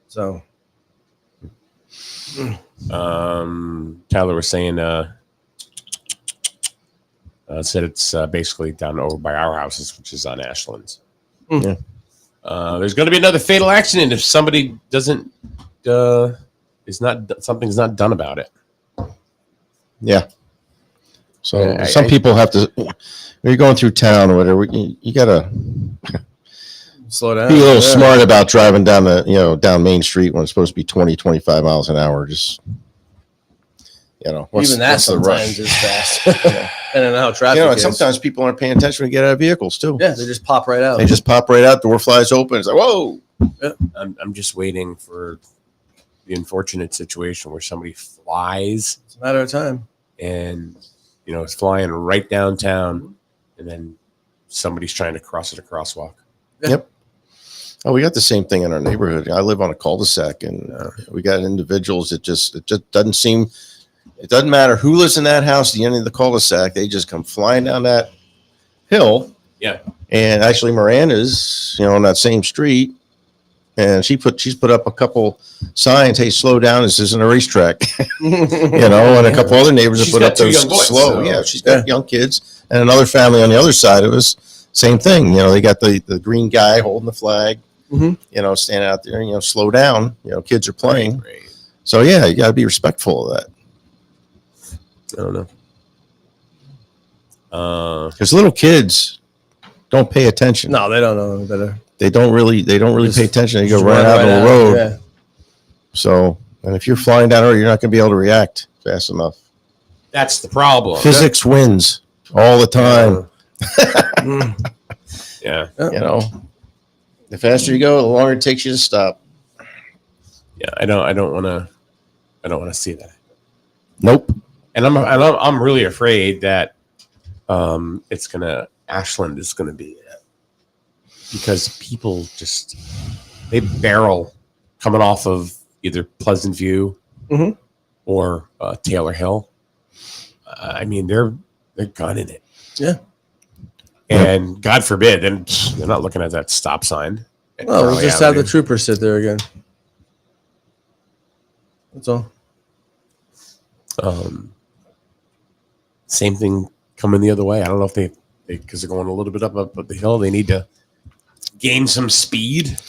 So, Tyler was saying, said it's basically down over by our houses, which is on Ashlands. Yeah. There's going to be another fatal accident if somebody doesn't something's not done about it. Yeah. So some people have to. When you're going through town or whatever, you gotta slow down. Be a little smart about driving down down Main Street when it's supposed to be 20, 25 miles an hour. Just even that sometimes is fast. And then how traffic and sometimes people aren't paying attention when they get out of vehicles too. Yeah, they just pop right out. They just pop right out. Door flies open. It's like, whoa. Yeah. I'm just waiting for the unfortunate situation where somebody flies. It's a matter of time. And it's flying right downtown, and then somebody's trying to cross at a crosswalk. Yep. Oh, we got the same thing in our neighborhood. I live on a cul-de-sac, and we got individuals that it just doesn't seem. It doesn't matter who lives in that house at the end of the cul-de-sac. They just come flying down that hill. Yeah. And actually, Miranda's, on that same street, and she's put up a couple signs. Hey, slow down! This isn't a racetrack. And a couple other neighbors have put up those slow. So. Yeah, she's got young kids, and another family on the other side. It was same thing. They got the green guy holding the flag. Mm-hmm. Standing out there. Slow down. Kids are playing. Right. So yeah, you got to be respectful of that. I don't know. Because little kids don't pay attention. No, they don't know better. They don't really pay attention. They go right out on the road. Yeah. So, and if you're flying down the road, you're not going to be able to react fast enough. That's the problem. Physics wins all the time. Yeah. The faster you go, the longer it takes you to stop. Yeah, I don't want to see that. Nope. And I'm really afraid that Ashland is gonna be it. Because people they barrel coming off of either Pleasant View or Taylor Hill. I mean, they're gunning it. Yeah. And God forbid, then they're not looking at that stop sign. Well, we'll just have the troopers sit there again. That's all. Same thing coming the other way. I don't know if they because they're going a little bit up the hill. They need to gain some speed.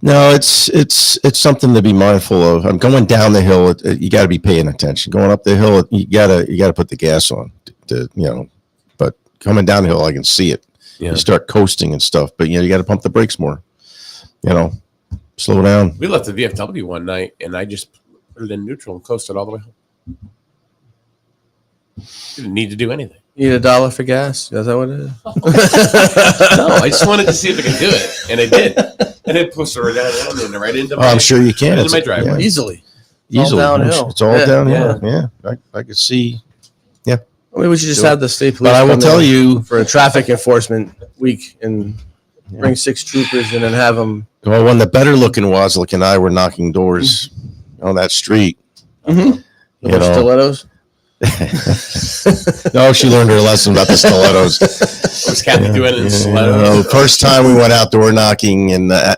No, it's something to be mindful of. I'm going down the hill. You got to be paying attention. Going up the hill, you gotta put the gas on. But coming down the hill, I can see it. Yeah. You start coasting and stuff, but you got to pump the brakes more. Slow down. We left the VFW one night, and I just put it in neutral and coasted all the way home. Didn't need to do anything. You need $1 for gas? Is that what it is? No, I just wanted to see if I could do it, and I did. And it pushed her down right into my. I'm sure you can. Right into my driveway. Yeah. Easily. It's all downhill. It's all downhill. Yeah. I could see. Yeah. I mean, we should just have the state police. But I will tell you for a traffic enforcement week and bring 6 troopers in and have them. Well, when the better looking Wozlik and I were knocking doors on that street, the stilettos. No, she learned her lesson about the stilettos. Was Kathy doing it in stilettos? First time we went out door knocking in where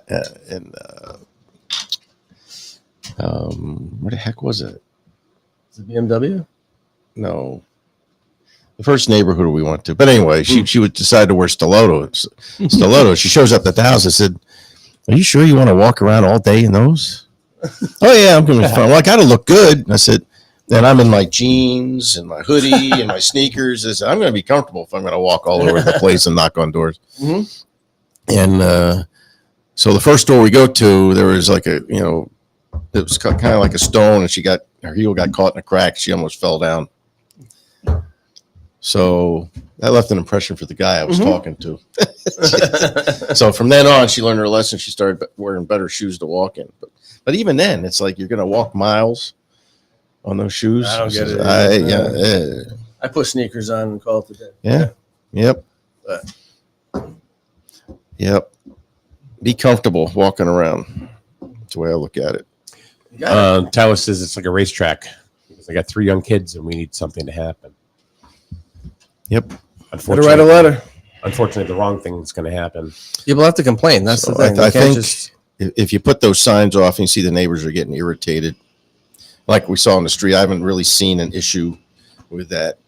the heck was it? Is it BMW? No. The first neighborhood we went to. But anyway, she would decide to wear stilettos. She shows up at the house. I said, "Are you sure you want to walk around all day in those?" "Oh yeah, I'm going to be fine." "Well, I got to look good." I said, "And I'm in my jeans and my hoodie and my sneakers." I said, "I'm going to be comfortable if I'm going to walk all over the place and knock on doors." Mm-hmm. And so the first door we go to, there was like it was kind of like a stone, and her heel got caught in a crack. She almost fell down. So that left an impression for the guy I was talking to. So from then on, she learned her lesson. She started wearing better shoes to walk in. But even then, it's like you're going to walk miles on those shoes. I don't get it. I put sneakers on and call it a day. Yeah. Yep. But Yep. Be comfortable walking around. That's the way I look at it. Tawas says it's like a racetrack because I got 3 young kids and we need something to happen. Yep. better write a letter. Unfortunately, the wrong thing is going to happen. People have to complain. That's So the thing. I think if you put those signs off and you see the neighbors are getting irritated, like we saw on the street, I haven't really seen an issue with that.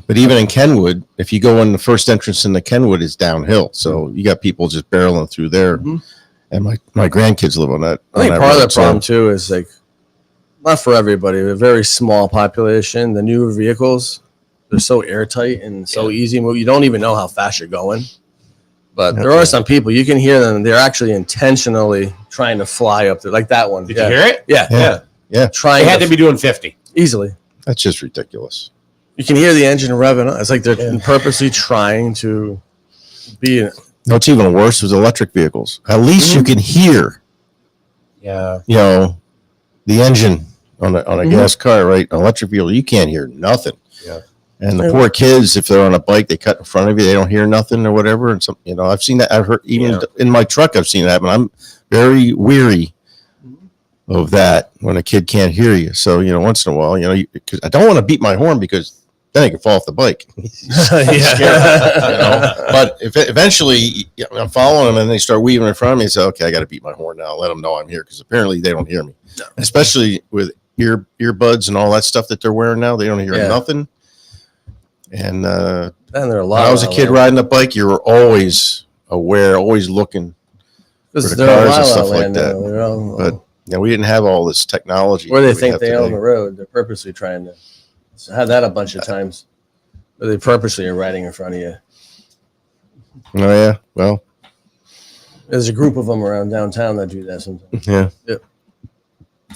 But even in Kenwood, if you go in the first entrance into Kenwood is downhill. So you got people just barreling through there. Mm-hmm. And my grandkids live on that. I think part of the problem too is like, not for everybody, a very small population. The newer vehicles, they're so airtight and so easy. You don't even know how fast you're going. But there are some people, you can hear them. They're actually intentionally trying to fly up there, like that one. Did you hear it? Yeah. They had to be doing 50 easily. That's just ridiculous. You can hear the engine revving up. It's like they're purposely trying to be. What's even worse was electric vehicles. At least you can hear. Yeah. The engine on a gas car, right? An electric vehicle, you can't hear nothing. Yeah. And the poor kids, if they're on a bike, they cut in front of you, they don't hear nothing or whatever. And some, I've seen that. I've heard even in my truck, I've seen that, but I'm very weary of that when a kid can't hear you. So, once in a while, because I don't want to beat my horn because then I can fall off the bike. But if eventually I'm following them and they start weaving in front of me, I say, okay, I got to beat my horn now. Let them know I'm here because apparently they don't hear me, especially with earbuds and all that stuff that they're wearing now. They don't hear nothing. And there are a lot. When I was a kid riding a bike, you were always aware, always looking for the cars and stuff like that. But we didn't have all this technology. Or they think they own the road. They're purposely trying to. So I had that a bunch of times. But they purposely are riding in front of you. Oh yeah, well, there's a group of them around downtown that do that sometimes. Yeah. Yep.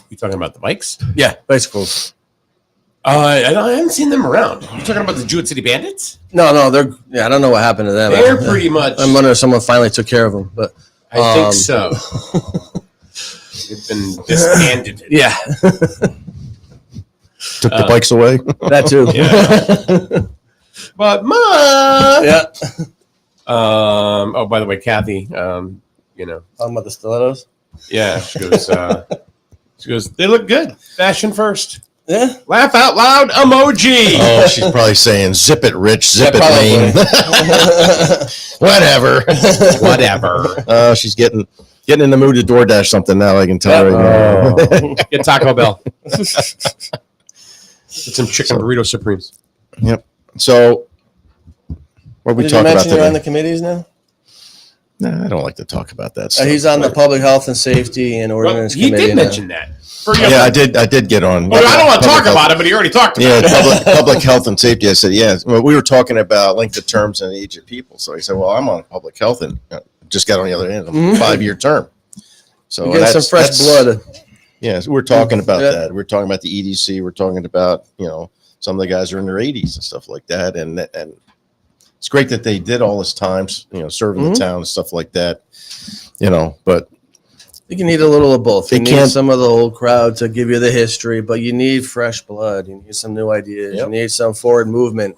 You talking about the bikes? Yeah, bicycles. I haven't seen them around. You talking about the Jewett City Bandits? No, they're. Yeah, I don't know what happened to them. They're pretty much. I'm wondering if someone finally took care of them, but I think so. They've been disbanded. Yeah. Took the bikes away. That too. Yeah. But Ma. Yeah. Oh, by the way, Kathy. Talking about the stilettos. Yeah, she goes. They look good. Fashion first. Yeah. Laugh out loud emoji. Oh, she's probably saying, "Zip it, Rich. Zip it, Lane." Whatever. She's getting in the mood to DoorDash something now. I can tell right now. Get Taco Bell. Get some chicken burrito supremes. Yep. So, what we talk about today? You're on the committees now? No, I don't like to talk about that stuff. He's on the Public Health and Safety and Ordinance Committee. He did mention that. Yeah, I did get on. Well, I don't want to talk about it, but he already talked about it. Public health and safety. I said, yeah. Well, we were talking about length of terms and age of people. So he said, well, I'm on public health and just got on the other end. I'm a 5-year term. So get some fresh blood. Yeah, so we're talking about that. We're talking about the EDC. We're talking about, some of the guys are in their 80s and stuff like that. And it's great that they did all this time, serving the town and stuff like that, but I think you need a little of both. You need some of the old crowd to give you the history, but you need fresh blood. You need some new ideas. Yep. You need some forward movement.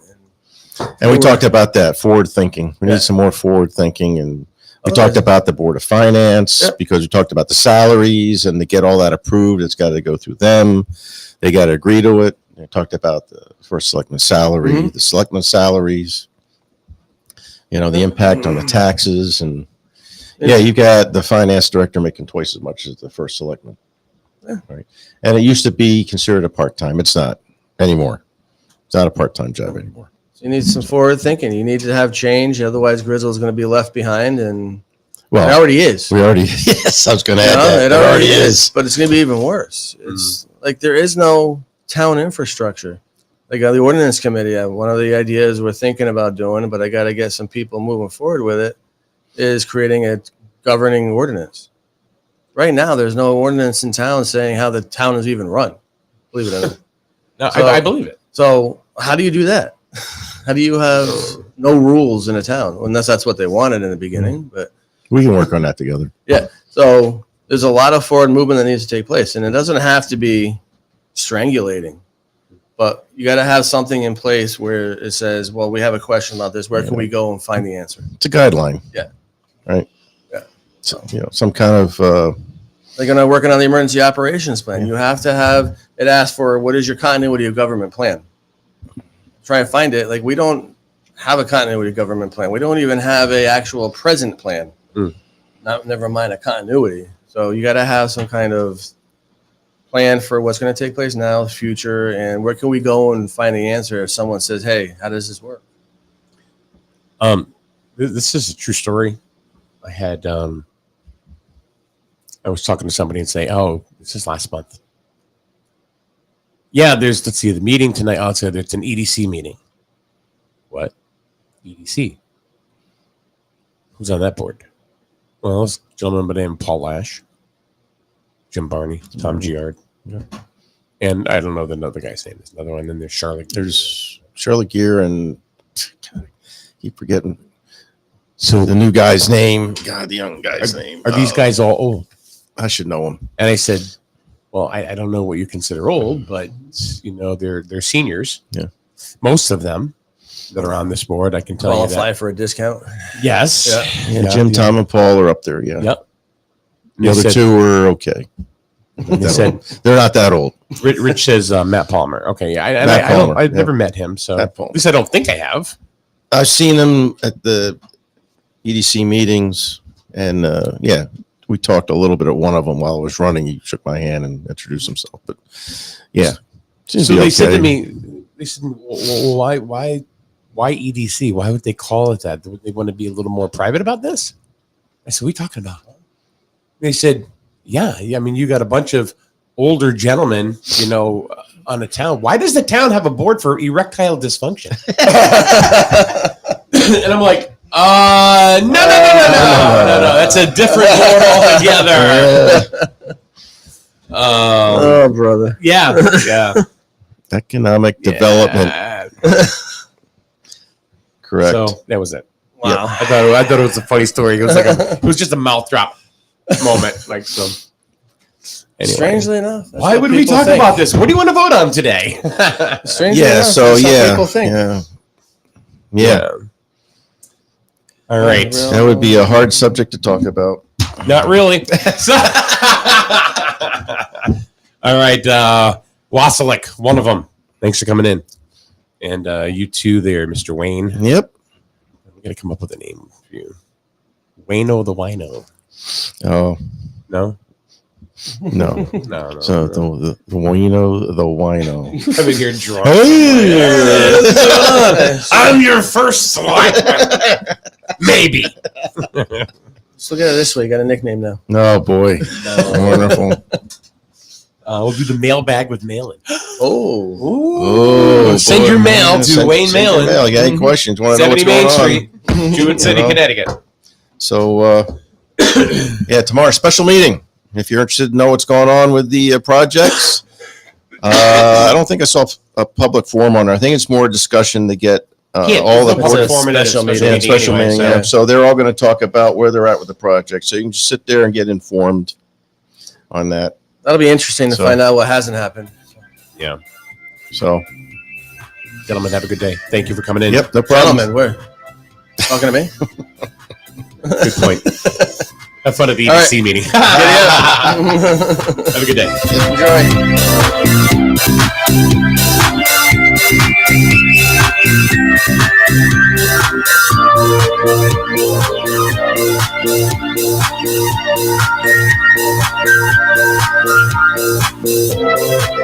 And we talked about that, forward thinking. We need some more forward thinking. And we talked about the Board of Finance because we talked about the salaries and to get all that approved, it's got to go through them. They got to agree to it. We talked about the first selectman's salary, the selectman's salaries, the impact on the taxes and you got the finance director making twice as much as the first selectman. Yeah. Right. And it used to be considered a part-time. It's not anymore. It's not a part-time job anymore. So you need some forward thinking. You need to have change. Otherwise, Griswold is going to be left behind. And it already is. Yes, I was going to add that. It already is. But it's going to be even worse. It's like there is no town infrastructure. Like the ordinance committee, one of the ideas we're thinking about doing, but I got to get some people moving forward with it, is creating a governing ordinance. Right now, there's no ordinance in town saying how the town is even run. Believe it or not. No, I believe it. So how do you do that? How do you have no rules in a town? Unless that's what they wanted in the beginning. But we can work on that together. Yeah. So there's a lot of forward movement that needs to take place. And it doesn't have to be strangulating. But you got to have something in place where it says, well, we have a question about this. Where can we go and find the answer? It's a guideline. Yeah. Right. Yeah. So, some kind of, They're going to working on the emergency operations plan. You have to have it asked for what is your continuity of government plan? Try and find it. Like, we don't have a continuity of government plan. We don't even have a actual present plan. Never mind a continuity. So you got to have some kind of plan for what's going to take place now, the future, and where can we go and find the answer if someone says, hey, how does this work? This is a true story. I had I was talking to somebody and say, oh, this is last month. Yeah, let's see, the meeting tonight. Oh, it's an EDC meeting. What? EDC? Who's on that board? Well, it's a gentleman by the name of Paul Lash, Jim Barney, Tom Giard. Yeah. And I don't know the other guy's name. There's another one. Then there's Charlotte. there's Charlotte Gear and keep forgetting. So the new guy's name, the young guy's name. Are these guys all old? I should know him. And I said, well, I don't know what you consider old, but they're seniors. Yeah. Most of them that are on this board, I can tell you Qualify that. for a discount. Yes. Yeah. Jim, Tom, and Paul are up there. Yeah. Yep. The other two are okay. They said They're not that old. Rich says Matt Palmer. Okay, yeah, Matt Palmer, I've never met him, so Matt at Palmer. least I don't think I have. I've seen him at the EDC meetings, and we talked a little bit at one of them while I was running. He shook my hand and introduced himself. But yeah, So they said to me, they said, well, why EDC? Why would they call it that? Would they want to be a little more private about this? I said, what are you talking about? They said, yeah, I mean, you got a bunch of older gentlemen, on a town. Why does the town have a board for erectile dysfunction? And I'm like, no. That's a different board altogether. Oh, brother. Yeah. economic development. Correct. So that was it. Wow. I thought it was a funny story. It was it was just a mouth drop moment. Like so. Anyway. Strangely enough. Why would we talk about this? What do you want to vote on today? Strangely Yeah. enough, So that's how yeah. people think. Yeah. All right. That would be a hard subject to talk about. Not really. All right. Wasilek, one of them. Thanks for coming in. And you too there, Mr. Wayne. Yep. I'm going to come up with a name for you. Wayno the Wino. Oh, No? no. No. So the wino. I'm in here drunk. Hey! I'm your first selectman. Maybe. Let's look at it this way. You got a nickname now. Oh boy, wonderful. We'll do the mailbag with mail-in. Oh, Send your mail to Wayne Mail-in. You got any questions? Want to know 70 what's going Main on? Street, Jewett City, Connecticut. So, tomorrow, special meeting. If you're interested to know what's going on with the projects, I don't think I saw a public forum on it. I think it's more a discussion to get all the public forum at a special special meeting. anyway, so. So they're all going to talk about where they're at with the project. So you can just sit there and get informed on that. That'll be interesting to So- find out what hasn't happened. Yeah. So, Gentlemen, have a good day. Thank you for coming in. yep, no problem. Gentlemen, where? Talking to me? Good point. Have fun at the All EDC right. meeting. Giddy Have a good day. Enjoy.